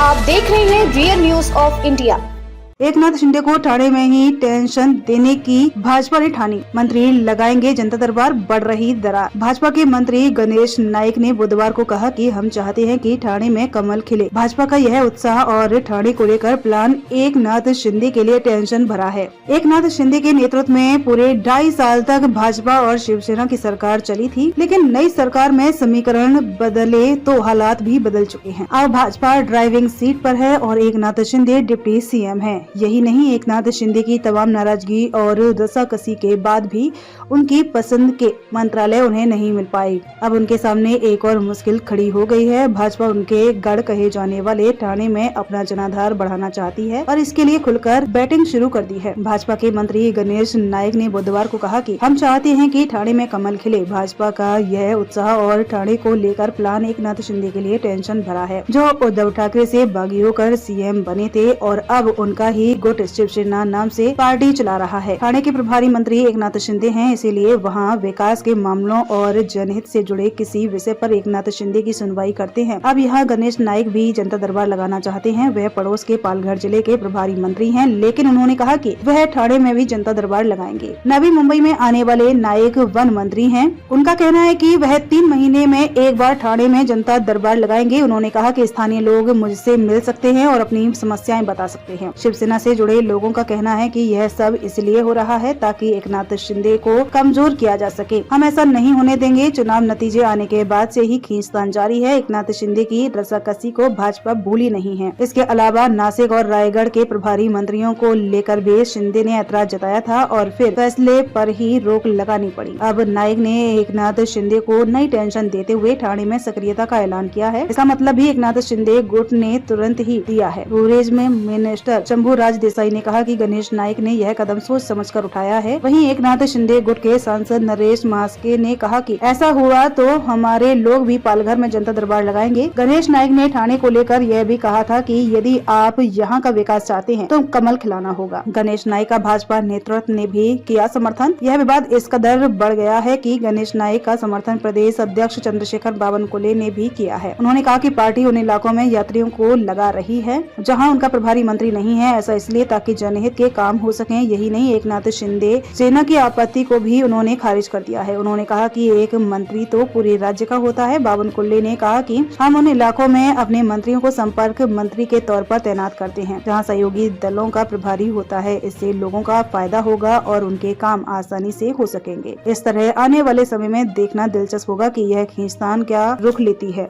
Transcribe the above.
आप देख रहे हैं real news of India. Eknath Shinde को ठाणे में ही टेंशन देने की भाजपा ने ठानी। मंत्री लगाएंगे जनता दरबार, बढ़ रही दरार। भाजपा के मंत्री गणेश नाइक ने बुधवार को कहा कि हम चाहते हैं कि ठाणे में कमल खिले। भाजपा का यह उत्साह और ठाणे को लेकर प्लान एकनाथ शिंदे के लिए टेंशन भरा है। एकनाथ शिंदे के नेतृत्व में पूरे 2.5 साल तक भाजपा और शिवसेना की सरकार चली थी, लेकिन नई सरकार में समीकरण बदले तो हालात भी बदल चुके हैं। अब भाजपा ड्राइविंग सीट पर है और एकनाथ शिंदे डिप्टी सीएम है। यही नहीं, एकनाथ शिंदे की तमाम नाराजगी और रस्साकसी के बाद भी उनकी पसंद के मंत्रालय उन्हें नहीं मिल पाए। अब उनके सामने एक और मुश्किल खड़ी हो गई है। भाजपा उनके गढ़ कहे जाने वाले ठाणे में अपना जनाधार बढ़ाना चाहती है और इसके लिए खुलकर बैटिंग शुरू कर दी है। भाजपा के मंत्री गणेश नाइक ने बुधवार को कहा कि हम चाहते हैं कि ठाणे में कमल खिले। भाजपा का यह उत्साह और ठाणे को लेकर प्लान एकनाथ शिंदे के लिए टेंशन भरा है, जो उद्धव ठाकरे से बागी होकर सीएम बने थे और अब उनका ही गुट शिवसेना नाम से पार्टी चला रहा है। ठाणे के प्रभारी मंत्री एकनाथ शिंदे हैं, इसीलिए वहां विकास के मामलों और जनहित से जुड़े किसी विषय पर एकनाथ शिंदे की सुनवाई करते हैं। अब यहाँ गणेश नाइक भी जनता दरबार लगाना चाहते हैं। वह पड़ोस के पालघर जिले के प्रभारी मंत्री हैं, लेकिन उन्होंने कहा कि वह ठाणे में भी जनता दरबार लगाएंगे। नवी मुंबई में आने वाले नाइक वन मंत्री हैं। उनका कहना है कि वह 3 महीने में एक बार ठाणे में जनता दरबार लगाएंगे। उन्होंने कहा कि स्थानीय लोग मुझसे मिल सकते हैं और अपनी समस्याएं बता सकते हैं। शिवसेना से जुड़े लोगों का कहना है कि यह सब इसलिए हो रहा है ताकि एकनाथ शिंदे को कमजोर किया जा सके। हम ऐसा नहीं होने देंगे। चुनाव नतीजे आने के बाद से ही खींचतान जारी है। एकनाथ शिंदे की रस्साकसी को भाजपा भूली नहीं है। इसके अलावा नासिक और रायगढ़ के प्रभारी मंत्रियों को लेकर भी शिंदे ने ऐतराज जताया था और फिर फैसले पर ही रोक लगानी पड़ी। अब नाइक ने एकनाथ शिंदे को नई टेंशन देते हुए ठाणे में सक्रियता का ऐलान किया है। इसका मतलब भी एकनाथ शिंदे गुट ने तुरंत ही दिया है। टूरिज्म में मिनिस्टर शंभूराज देसाई ने कहा कि गणेश नाइक ने यह कदम सोच समझकर उठाया है। वहीं एकनाथ शिंदे गुट के सांसद नरेश मास्के ने कहा कि ऐसा हुआ तो हमारे लोग भी पालघर में जनता दरबार लगाएंगे। गणेश नाइक ने ठाणे को लेकर यह भी कहा था कि यदि आप यहाँ का विकास चाहते हैं तो कमल खिलाना होगा। गणेश नाइक का भाजपा नेतृत्व ने भी किया समर्थन। यह विवाद इस कदर बढ़ गया है कि गणेश नाइक का समर्थन प्रदेश अध्यक्ष चंद्रशेखर बावनकुले ने भी किया है। उन्होंने कहा कि पार्टी उन इलाकों में यात्रियों को लगा रही है जहाँ उनका प्रभारी मंत्री नहीं है। ऐसा इसलिए ताकि जनहित के काम हो सके। यही नहीं, एकनाथ शिंदे सेना की आपत्ति को भी उन्होंने खारिज कर दिया है। उन्होंने कहा कि एक मंत्री तो पूरे राज्य का होता है। बावनकुले ने कहा कि हम उन इलाकों में अपने मंत्रियों को संपर्क मंत्री के तौर पर तैनात करते हैं जहां सहयोगी दलों का प्रभारी होता है। इससे लोगों का फायदा होगा और उनके काम आसानी से हो सकेंगे। इस तरह आने वाले समय में देखना दिलचस्प होगा कि यह खींचतान क्या रुख लेती है।